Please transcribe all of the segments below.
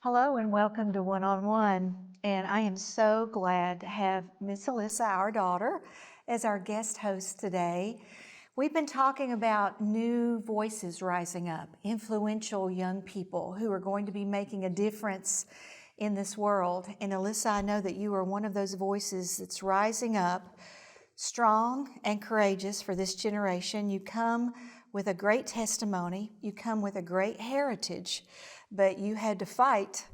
Hello and welcome to One on One. And I am so glad to have Miss Elyssia, our daughter, as our guest host today. We've been talking about new voices rising up, influential young people who are going to be making a difference in this world. And Elyssia, I know that you are one of those voices that's rising up, strong and courageous for this generation. You come with a great testimony. You come with a great heritage, but you had to fight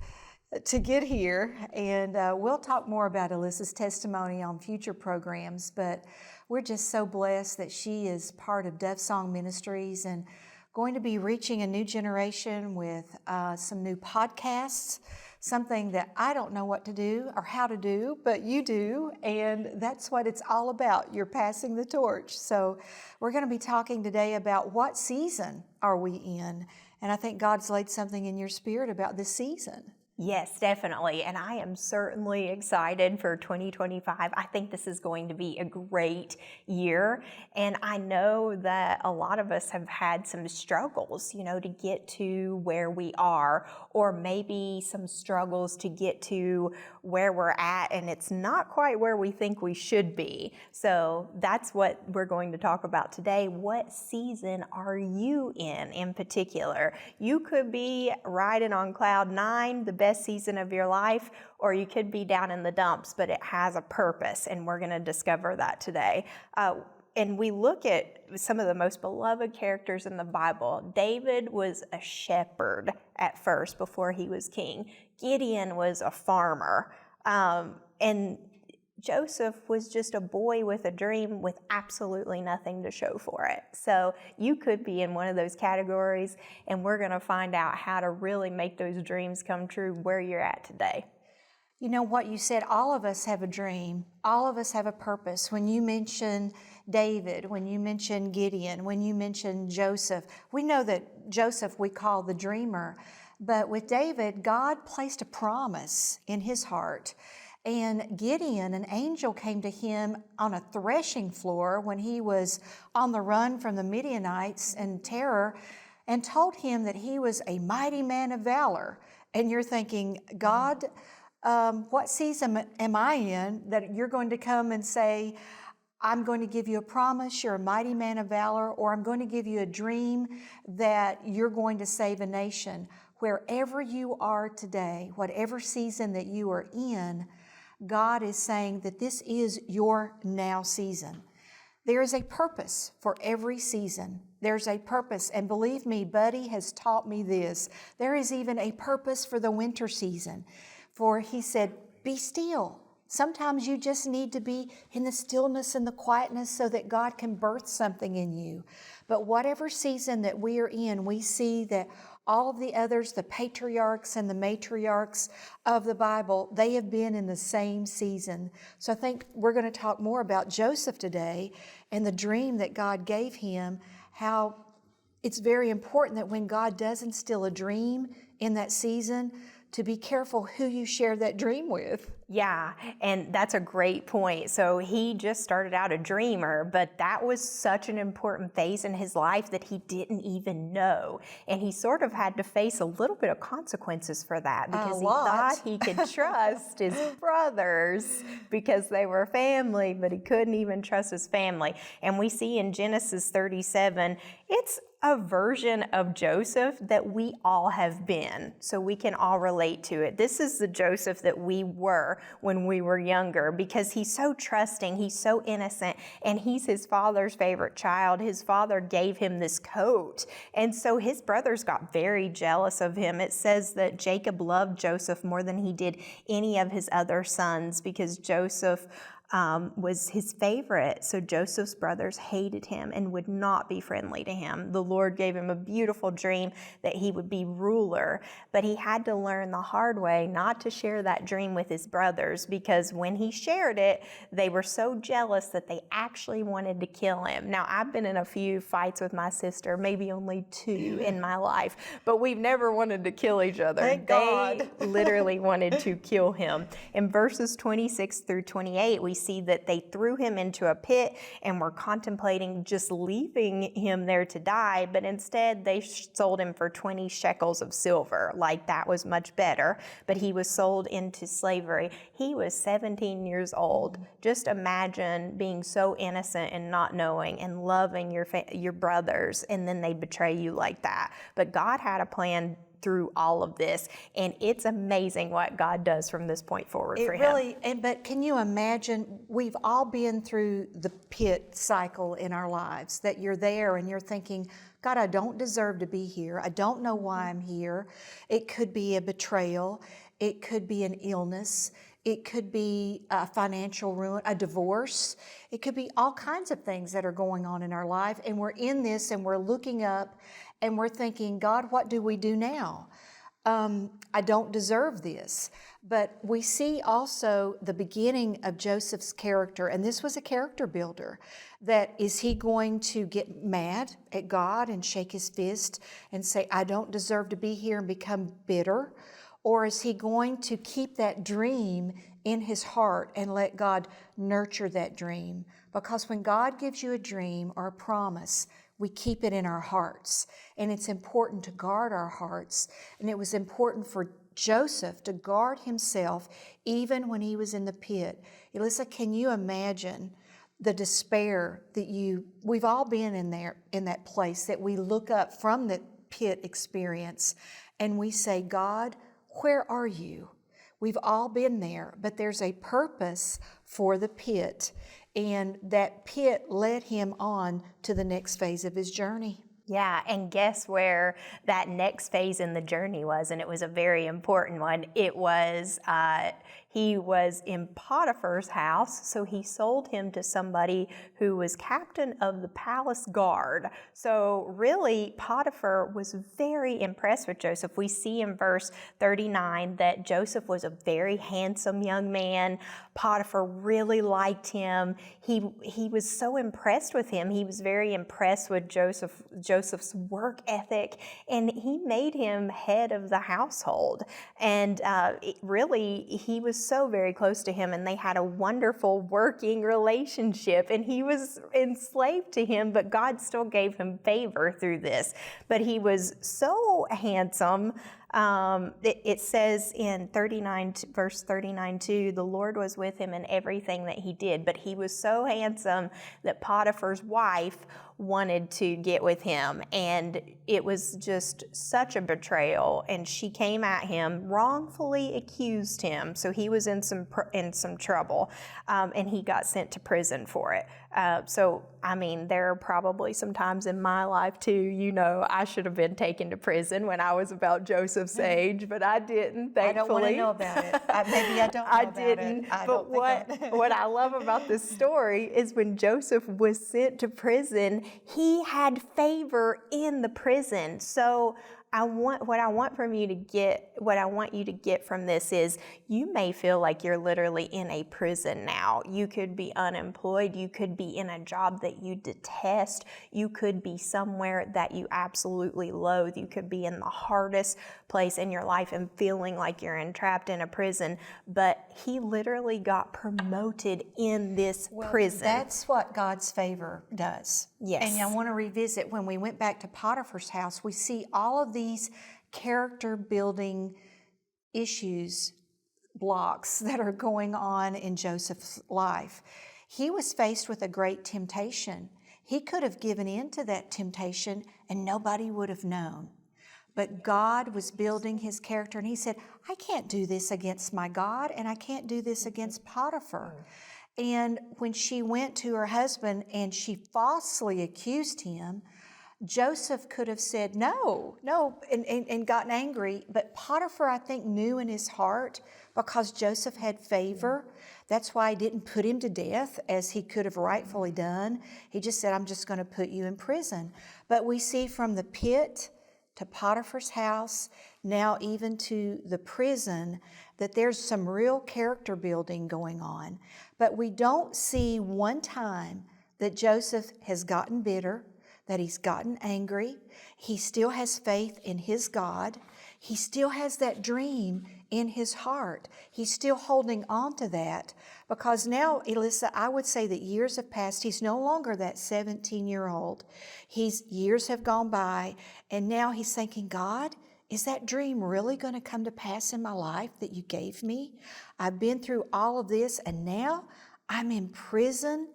to get here. And we'll talk more about Elyssia's testimony on future programs, but we're just so blessed that she is part of Dove Song Ministries and going to be reaching a new generation with some new podcasts, something that I don't know what to do or how to do, but you do, and that's what it's all about. You're passing the torch. So we're going to be talking today about what season are we in, and I think God's laid something in your spirit about this season. Yes, definitely. And I am certainly excited for 2025. I think this is going to be a great year. And I know that a lot of us have had some struggles, to get to where we are, or maybe some struggles to get to where we're at. And it's not quite where we think we should be. So that's what we're going to talk about today. What season are you in particular? You could be riding on cloud nine, the best season of your life, or you could be down in the dumps, but it has a purpose, and we're going to discover that today. And we look at some of the most beloved characters in the Bible. David was a shepherd at first before he was king. Gideon was a farmer. And Joseph was just a boy with a dream with absolutely nothing to show for it. So you could be in one of those categories, and we're going to find out how to really make those dreams come true where you're at today. You know what you said, all of us have a dream. All of us have a purpose. When you mention David, when you mention Gideon, when you mention Joseph, we know that Joseph we call the dreamer. But with David, God placed a promise in his heart. And Gideon, an angel came to him on a threshing floor when he was on the run from the Midianites and terror, and told him that he was a mighty man of valor. And you're thinking, God, what season am I in that you're going to come and say, I'm going to give you a promise, you're a mighty man of valor, or I'm going to give you a dream that you're going to save a nation. Wherever you are today, whatever season that you are in, God is saying that this is your now season. There is a purpose for every season. There's a purpose, and believe me, Buddy has taught me this. There is even a purpose for the winter season. For he said, be still. Sometimes you just need to be in the stillness and the quietness so that God can birth something in you. But whatever season that we are in, we see that all of the others, the patriarchs and the matriarchs of the Bible, they have been in the same season. So I think we're going to talk more about Joseph today and the dream that God gave him, how it's very important that when God does instill a dream in that season, to be careful who you share that dream with. Yeah, and that's a great point. So he just started out a dreamer, but that was such an important phase in his life that he didn't even know. And he sort of had to face a little bit of consequences for that because he thought he could trust his brothers because they were family, but he couldn't even trust his family. And we see in Genesis 37, it's a version of Joseph that we all have been, so we can all relate to it. This is the Joseph that we were when we were younger because he's so trusting, he's so innocent, and he's his father's favorite child. His father gave him this coat, and so his brothers got very jealous of him. It says that Jacob loved Joseph more than he did any of his other sons because Joseph was his favorite. So Joseph's brothers hated him and would not be friendly to him. The Lord gave him a beautiful dream that he would be ruler, but he had to learn the hard way not to share that dream with his brothers because when he shared it, they were so jealous that they actually wanted to kill him. Now, I've been in a few fights with my sister, maybe only 2 in my life, but we've never wanted to kill each other. Thank God. They literally wanted to kill him. In verses 26 through 28, we see that they threw him into a pit and were contemplating just leaving him there to die, but instead they sold him for 20 shekels of silver. Like, that was much better, but he was sold into slavery. He was 17 years old. Just imagine being so innocent and not knowing and loving your brothers, and then they betray you like that. But God had a plan through all of this, and it's amazing what God does from this point forward for him. But can you imagine, we've all been through the pit cycle in our lives, that you're there and you're thinking, God, I don't deserve to be here. I don't know why I'm here. It could be a betrayal. It could be an illness. It could be a financial ruin, a divorce. It could be all kinds of things that are going on in our life. And we're in this and we're looking up and we're thinking, God, what do we do now? I don't deserve this. But we see also the beginning of Joseph's character, and this was a character builder, that is he going to get mad at God and shake his fist and say, I don't deserve to be here, and become bitter? Or is he going to keep that dream in his heart and let God nurture that dream? Because when God gives you a dream or a promise, we keep it in our hearts. And it's important to guard our hearts. And it was important for Joseph to guard himself even when he was in the pit. Elyssia, can you imagine the despair that we've all been in there, in that place that we look up from the pit experience and we say, God, where are you? We've all been there, but there's a purpose for the pit, and that pit led him on to the next phase of his journey. Yeah, and guess where that next phase in the journey was, and it was a very important one. It was, he was in Potiphar's house, so he sold him to somebody who was captain of the palace guard. So really, Potiphar was very impressed with Joseph. We see in verse 39 that Joseph was a very handsome young man. Potiphar really liked him. He was so impressed with him. He was very impressed with Joseph's work ethic, and he made him head of the household. And he was so very close to him, and they had a wonderful working relationship, and he was enslaved to him, but God still gave him favor through this. But he was so handsome. It says in verse 39 too, the Lord was with him in everything that he did, but he was so handsome that Potiphar's wife wanted to get with him, and it was just such a betrayal, and she came at him, wrongfully accused him, so he was in some trouble, and he got sent to prison for it. So I mean, there are probably some times in my life too, I should have been taken to prison when I was about Joseph's age, but I didn't, thankfully. I don't want to know about it. Maybe I don't know about it. But what I love about this story is when Joseph was sent to prison, he had favor in the prison. So what I want you to get from this is, you may feel like you're literally in a prison now. You could be unemployed. You could be in a job that you detest. You could be somewhere that you absolutely loathe. You could be in the hardest place in your life and feeling like you're entrapped in a prison. But he literally got promoted in this prison. That's what God's favor does. Yes. And I want to revisit, when we went back to Potiphar's house, we see all of these character building blocks that are going on in Joseph's life. He was faced with a great temptation. He could have given in to that temptation and nobody would have known. But God was building his character, and he said, I can't do this against my God, and I can't do this against Potiphar. And when she went to her husband and she falsely accused him, Joseph could have said no, and gotten angry. But Potiphar, I think, knew in his heart, because Joseph had favor. That's why he didn't put him to death, as he could have rightfully done. He just said, I'm just going to put you in prison. But we see from the pit to Potiphar's house, now even to the prison, that there's some real character building going on. But we don't see one time that Joseph has gotten bitter, that he's gotten angry. He still has faith in his God. He still has that dream in his heart. He's still holding on to that because now, Elyssia, I would say that years have passed. He's no longer that 17-year-old. Years have gone by, and now he's thinking, God, is that dream really going to come to pass in my life that you gave me? I've been through all of this, and now I'm in prison.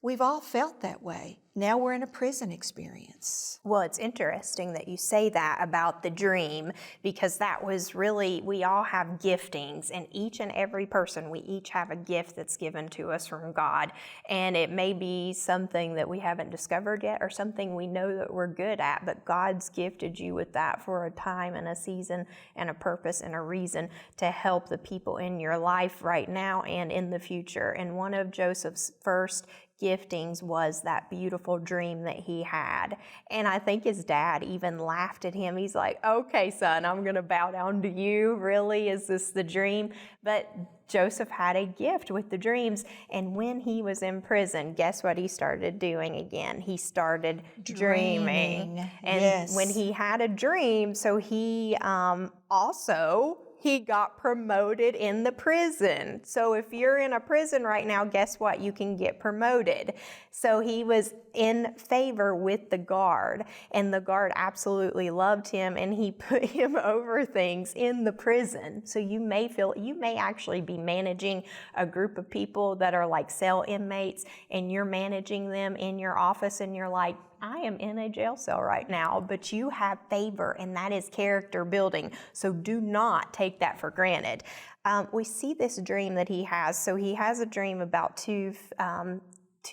We've all felt that way. Now we're in a prison experience. Well, it's interesting that you say that about the dream, because that was really, we all have giftings, and each and every person, we each have a gift that's given to us from God. And it may be something that we haven't discovered yet or something we know that we're good at, but God's gifted you with that for a time and a season and a purpose and a reason to help the people in your life right now and in the future. And one of Joseph's first giftings was that beautiful dream that he had. And I think his dad even laughed at him. He's like, okay, son, I'm going to bow down to you. Really? Is this the dream? But Joseph had a gift with the dreams. And when he was in prison, guess what he started doing again? He started dreaming. And yes. When he had a dream, so he he got promoted in the prison. So if you're in a prison right now, guess what? You can get promoted. So he was in favor with the guard, and the guard absolutely loved him, and he put him over things in the prison. So you may actually be managing a group of people that are like cell inmates, and you're managing them in your office, and you're like, I am in a jail cell right now, but you have favor, and that is character building. So do not take that for granted. We see this dream that he has. So he has a dream about two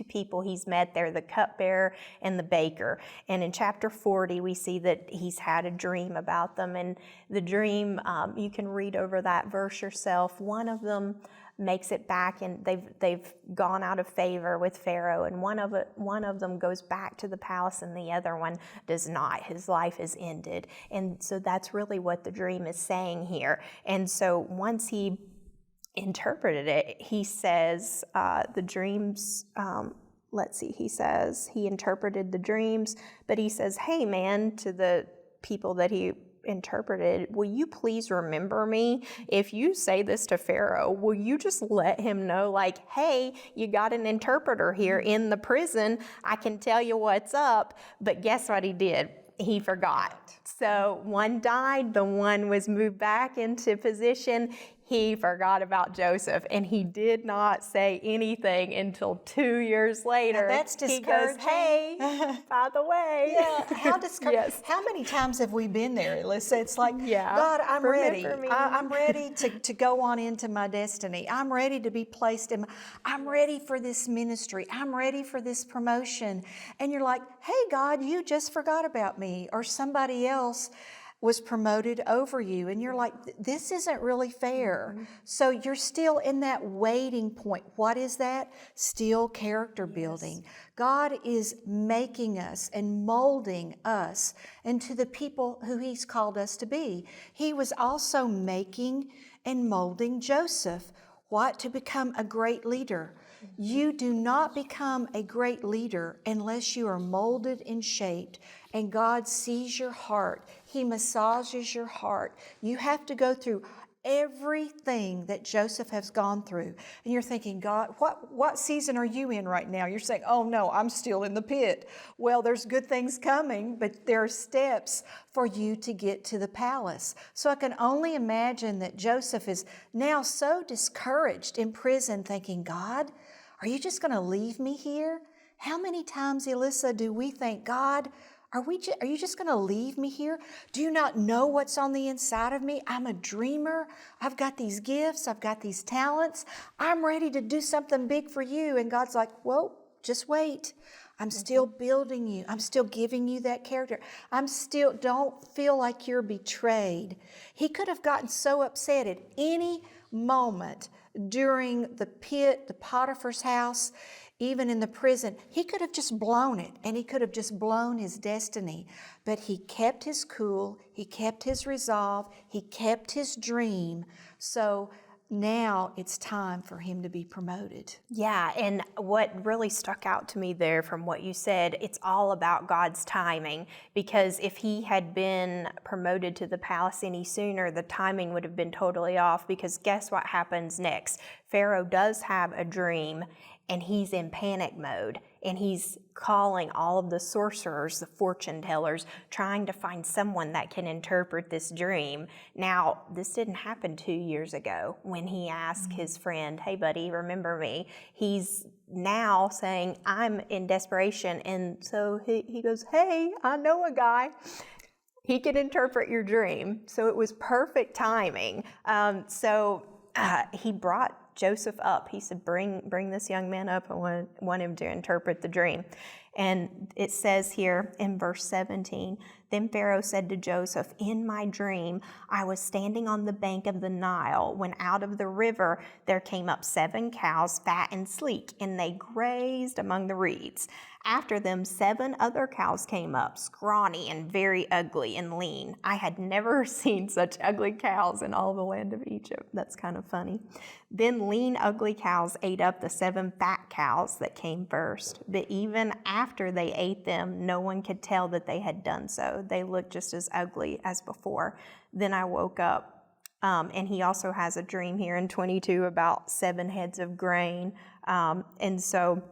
people he's met there, the cupbearer and the baker. And in chapter 40, we see that he's had a dream about them. And the dream, you can read over that verse yourself. One of them makes it back, and they've gone out of favor with Pharaoh, and one of them goes back to the palace, and the other one does not. His life is ended. And so that's really what the dream is saying here. And so once he interpreted it, he says the dreams, he says he interpreted the dreams, but he says, hey man, to the people that he interpreted, will you please remember me? If you say this to Pharaoh, will you just let him know, like, hey, you got an interpreter here in the prison. I can tell you what's up. But guess what he did? He forgot. So one died, the one was moved back into position. He forgot about Joseph, and he did not say anything until 2 years later. Now that's discouraging. He goes, hey, by the way. Yeah, how discouraging. Yes. How many times have we been there, Elyssia? It's like, Yeah. God, I'm ready. Remember me. I'm ready to go on into my destiny. I'm ready to be placed I'm ready for this ministry. I'm ready for this promotion. And you're like, hey, God, you just forgot about me, or somebody else was promoted over you, and you're like, this isn't really fair. Mm-hmm. So you're still in that waiting point. What is that? Still character building. God is making us and molding us into the people who He's called us to be. He was also making and molding Joseph. What? To become a great leader. You do not become a great leader unless you are molded and shaped, and God sees your heart. He massages your heart. You have to go through everything that Joseph has gone through. And you're thinking, God, what season are you in right now? You're saying, oh no, I'm still in the pit. Well, there's good things coming, but there are steps for you to get to the palace. So I can only imagine that Joseph is now so discouraged in prison, thinking, God, are you just going to leave me here? How many times, Elyssia, do we think, God, are you just going to leave me here? Do you not know what's on the inside of me? I'm a dreamer. I've got these gifts. I've got these talents. I'm ready to do something big for you. And God's like, well, just wait. I'm still building you. I'm still giving you that character. Don't feel like you're betrayed. He could have gotten so upset at any moment during the pit, the Potiphar's house, even in the prison. He could have just blown it, and he could have just blown his destiny. But he kept his cool, he kept his resolve, he kept his dream. So now it's time for him to be promoted. Yeah, and what really stuck out to me there from what you said, it's all about God's timing, because if he had been promoted to the palace any sooner, the timing would have been totally off, because guess what happens next? Pharaoh does have a dream, and he's in panic mode, and he's calling all of the sorcerers, the fortune tellers, trying to find someone that can interpret this dream. Now, this didn't happen 2 years ago when he asked his friend, hey buddy, remember me? He's now saying, I'm in desperation, and so he goes, hey, I know a guy. He can interpret your dream. So it was perfect timing. He brought Joseph up. He said, bring this young man up. I want him to interpret the dream. And it says here in verse 17, then Pharaoh said to Joseph, in my dream, I was standing on the bank of the Nile when out of the river there came up 7 cows, fat and sleek, and they grazed among the reeds. After them, 7 other cows came up, scrawny and very ugly and lean. I had never seen such ugly cows in all the land of Egypt. That's kind of funny. Then lean, ugly cows ate up the 7 fat cows that came first. But even after they ate them, no one could tell that they had done so. They looked just as ugly as before. Then I woke up. And he also has a dream here in 22 about 7 heads of grain. And so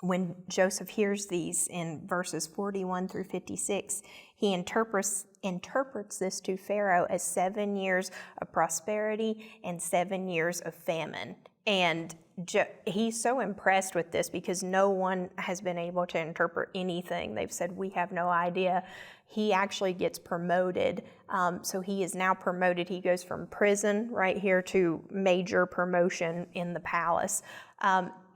when Joseph hears these in verses 41 through 56, he interprets this to Pharaoh as 7 years of prosperity and 7 years of famine. And he's so impressed with this because no one has been able to interpret anything. They've said, we have no idea. He actually gets promoted. So he is now promoted. He goes from prison right here to major promotion in the palace.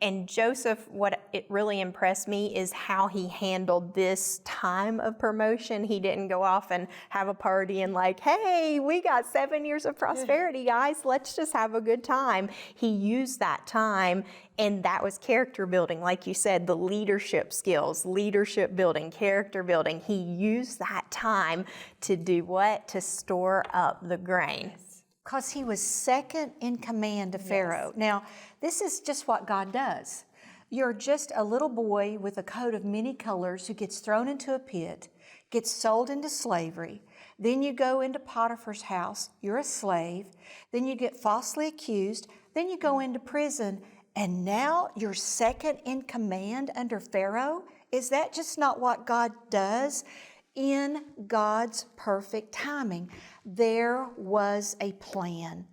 And Joseph, what it really impressed me is how he handled this time of promotion. He didn't go off and have a party and like, hey, we got 7 years of prosperity, guys. Let's just have a good time. He used that time, and that was character building. Like you said, the leadership skills, leadership building, character building. He used that time to do what? To store up the grain. Because he was second in command to Pharaoh. Now, this is just what God does. You're just a little boy with a coat of many colors who gets thrown into a pit, gets sold into slavery. Then you go into Potiphar's house. You're a slave. Then you get falsely accused. Then you go into prison. And now you're second in command under Pharaoh? Is that just not what God does? In God's perfect timing, there was a plan.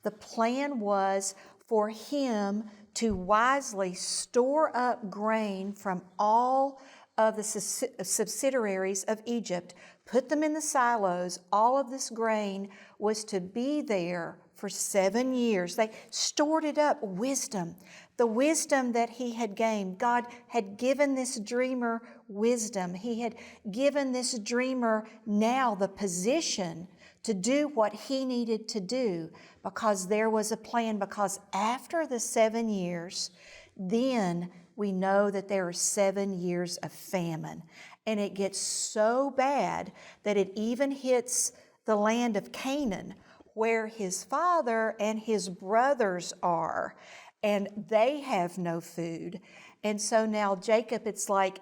The plan was for him to wisely store up grain from all of the subsidiaries of Egypt, put them in the silos. All of this grain was to be there for 7 years. They stored it up, wisdom. The wisdom that he had gained. God had given this dreamer wisdom. He had given this dreamer now the position to do what he needed to do because there was a plan. Because after the 7 years, then we know that there are 7 years of famine. And it gets so bad that it even hits the land of Canaan, where his father and his brothers are, and they have no food. And so now Jacob, it's like,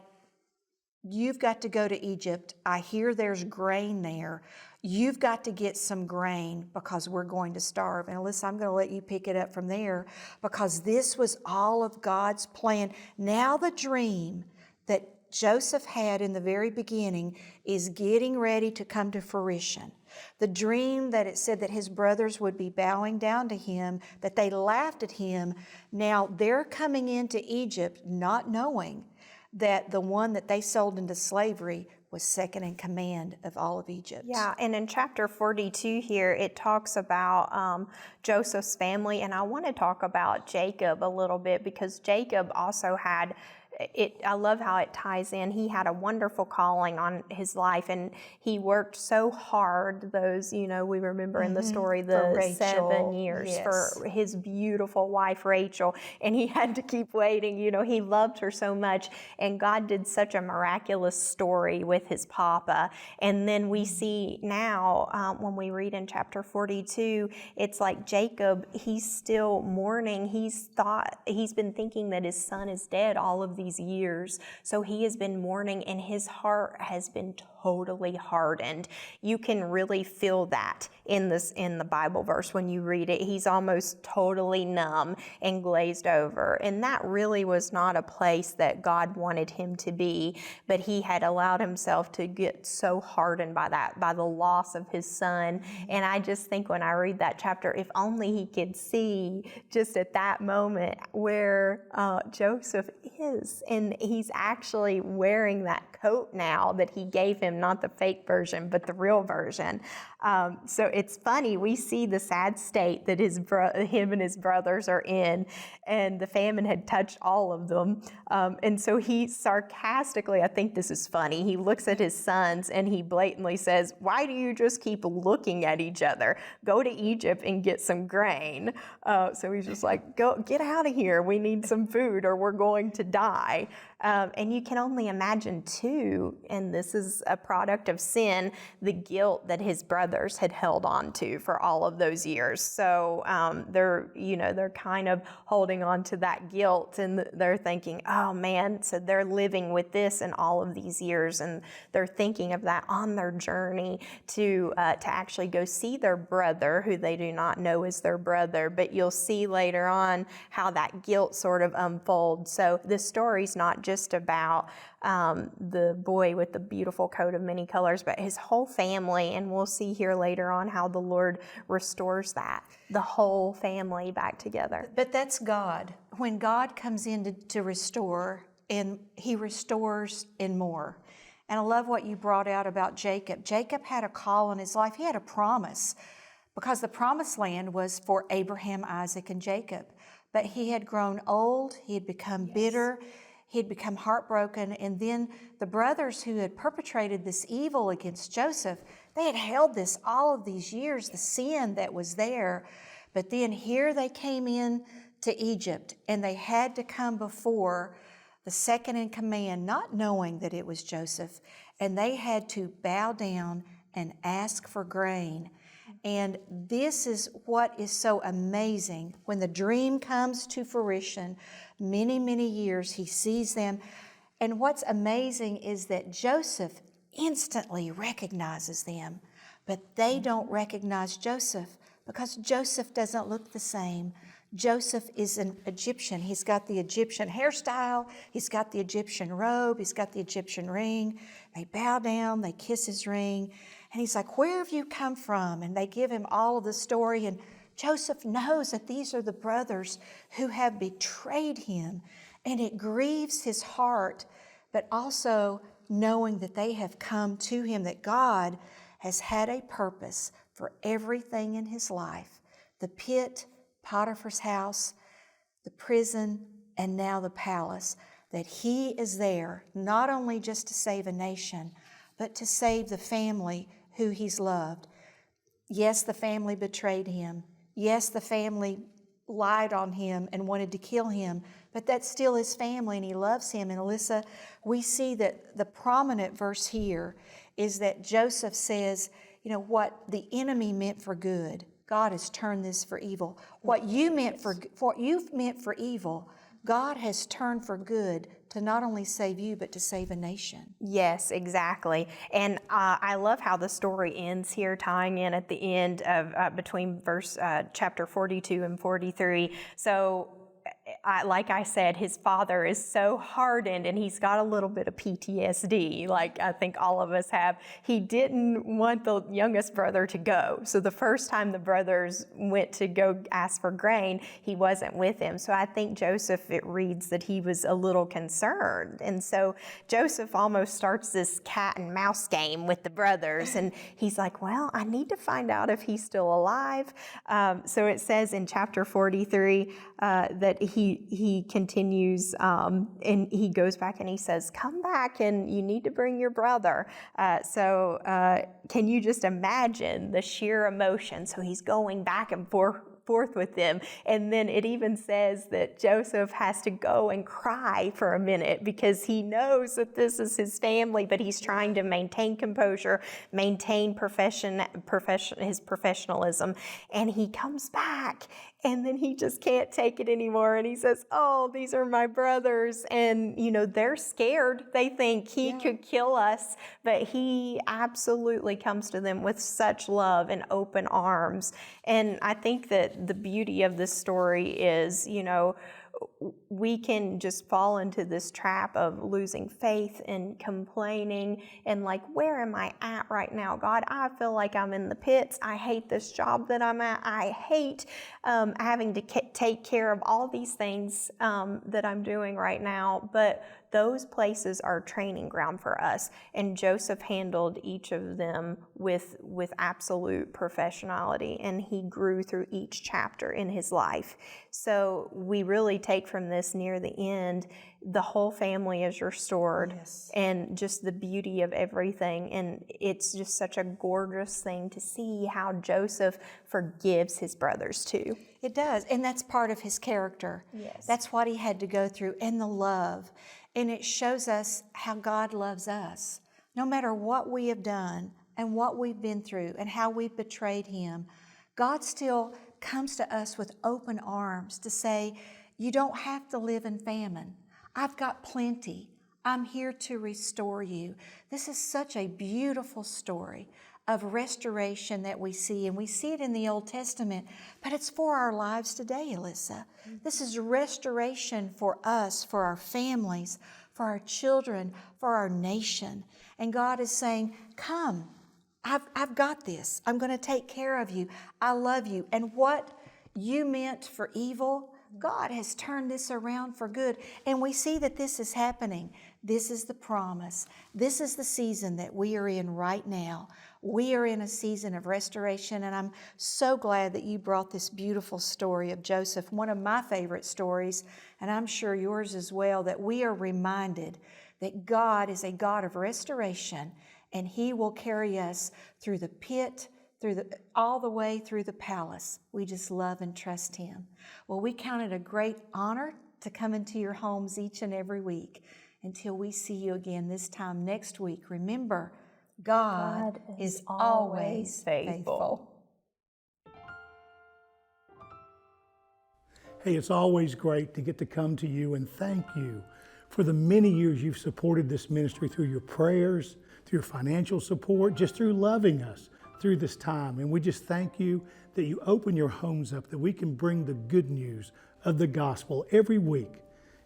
you've got to go to Egypt. I hear there's grain there. You've got to get some grain because we're going to starve. And Elyssia, I'm going to let you pick it up from there because this was all of God's plan. Now the dream that Joseph had in the very beginning is getting ready to come to fruition. The dream that it said that his brothers would be bowing down to him, that they laughed at him. Now they're coming into Egypt not knowing that the one that they sold into slavery was second in command of all of Egypt. Yeah, and in chapter 42 here, it talks about Joseph's family, and I want to talk about Jacob a little bit because Jacob also had I love how it ties in. He had a wonderful calling on his life, and he worked so hard. Those, we remember in the story, the 7 years yes. for his beautiful wife, Rachel, and he had to keep waiting. He loved her so much, and God did such a miraculous story with his papa. And then we see now, when we read in chapter 42, it's like Jacob, he's still mourning. He's been thinking that his son is dead all of these years. So he has been mourning, and his heart has been totally hardened. You can really feel that in the Bible verse when you read it. He's almost totally numb and glazed over. And that really was not a place that God wanted him to be, but he had allowed himself to get so hardened by the loss of his son. And I just think when I read that chapter, if only he could see just at that moment where Joseph is, and he's actually wearing that coat now that he gave him, not the fake version, but the real version. So it's funny, we see the sad state that him and his brothers are in, and the famine had touched all of them. And so he sarcastically, I think this is funny, he looks at his sons and he blatantly says, "Why do you just keep looking at each other? Go to Egypt and get some grain." So he's just like, "Go, get out of here. We need some food or we're going to die." And you can only imagine too, and this is a product of sin, the guilt that his brothers had held on to for all of those years. So they're kind of holding on to that guilt, and they're thinking, "Oh man," so they're living with this in all of these years, and they're thinking of that on their journey to actually go see their brother, who they do not know is their brother. But you'll see later on how that guilt sort of unfolds. So this story's not just about the boy with the beautiful coat of many colors, but his whole family. And we'll see here later on how the Lord restores the whole family back together. But that's God. When God comes in to restore, and he restores and more. And I love what you brought out about Jacob. Jacob had a call in his life. He had a promise, because the promised land was for Abraham, Isaac, and Jacob. But he had grown old. He had become bitter. He had become heartbroken. And then the brothers who had perpetrated this evil against Joseph, they had held this all of these years, the sin that was there. But then here they came in to Egypt, and they had to come before the second in command, not knowing that it was Joseph. And they had to bow down and ask for grain. And this is what is so amazing. When the dream comes to fruition, many, many years, he sees them. And what's amazing is that Joseph instantly recognizes them, but they don't recognize Joseph, because Joseph doesn't look the same. Joseph is an Egyptian. He's got the Egyptian hairstyle. He's got the Egyptian robe. He's got the Egyptian ring. They bow down. They kiss his ring. And he's like, "Where have you come from?" And they give him all of the story. And Joseph knows that these are the brothers who have betrayed him. And it grieves his heart, but also knowing that they have come to him, that God has had a purpose for everything in his life. The pit, Potiphar's house, the prison, and now the palace. That he is there not only just to save a nation, but to save the family who he's loved. Yes, the family betrayed him. Yes, the family lied on him and wanted to kill him, but that's still his family, and he loves him. And Elyssia, we see that the prominent verse here is that Joseph says, what the enemy meant for good, God has turned this for evil. What you've meant for evil, God has turned for good, to not only save you, but to save a nation. Yes, exactly. And I love how the story ends here, tying in at the end of between chapter 42 and 43. So, like I said, his father is so hardened, and he's got a little bit of PTSD, like I think all of us have. He didn't want the youngest brother to go. So the first time the brothers went to go ask for grain, he wasn't with him. So I think Joseph, it reads that he was a little concerned. And so Joseph almost starts this cat and mouse game with the brothers. And he's like, "Well, I need to find out if he's still alive." So it says in chapter 43 that he continues, and he goes back and he says, "Come back, and you need to bring your brother." So can you just imagine the sheer emotion? So he's going back and forth with them, and then it even says that Joseph has to go and cry for a minute because he knows that this is his family, but he's trying to maintain composure, maintain his professionalism, and he comes back, and then he just can't take it anymore, and he says, "Oh, these are my brothers," and they're scared. They think he could kill us, but he absolutely comes to them with such love and open arms. And I think that the beauty of this story is, we can just fall into this trap of losing faith and complaining and like, where am I at right now? God, I feel like I'm in the pits. I hate this job that I'm at. I hate having to take care of all these things that I'm doing right now. But those places are training ground for us. And Joseph handled each of them with absolute professionality, and he grew through each chapter in his life. So we really take from this near the end, the whole family is restored, and just the beauty of everything. And it's just such a gorgeous thing to see how Joseph forgives his brothers too. It does, and that's part of his character. Yes. That's what he had to go through, and the love. And it shows us how God loves us. No matter what we have done and what we've been through and how we've betrayed him, God still comes to us with open arms to say, you don't have to live in famine. I've got plenty. I'm here to restore you. This is such a beautiful story of restoration that we see, and we see it in the Old Testament, but it's for our lives today, Elyssia. This is restoration for us, for our families, for our children, for our nation. And God is saying, come, I've got this. I'm going to take care of you. I love you. And what you meant for evil, God has turned this around for good. And we see that this is happening. This is the promise. This is the season that we are in right now. We are in a season of restoration, and I'm so glad that you brought this beautiful story of Joseph, one of my favorite stories, and I'm sure yours as well, that we are reminded that God is a God of restoration, and he will carry us through the pit, all the way through the palace. We just love and trust him. Well, we count it a great honor to come into your homes each and every week. Until we see you again this time next week, remember, God is always faithful. Hey, it's always great to get to come to you and thank you for the many years you've supported this ministry through your prayers, through your financial support, just through loving us through this time. And we just thank you that you open your homes up, that we can bring the good news of the gospel every week.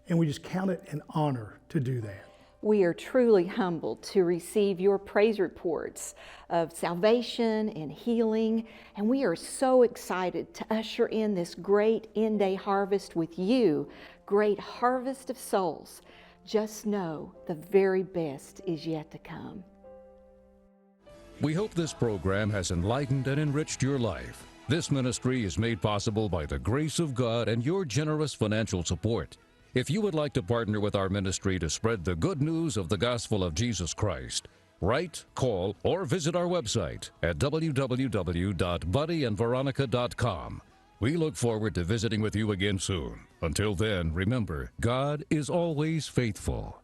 And we just count it an honor to do that. We are truly humbled to receive your praise reports of salvation and healing, and we are so excited to usher in this great end-day harvest with you, great harvest of souls. Just know the very best is yet to come. We hope this program has enlightened and enriched your life. This ministry is made possible by the grace of God and your generous financial support. If you would like to partner with our ministry to spread the good news of the gospel of Jesus Christ, write, call, or visit our website at www.buddyandveronica.com. We look forward to visiting with you again soon. Until then, remember, God is always faithful.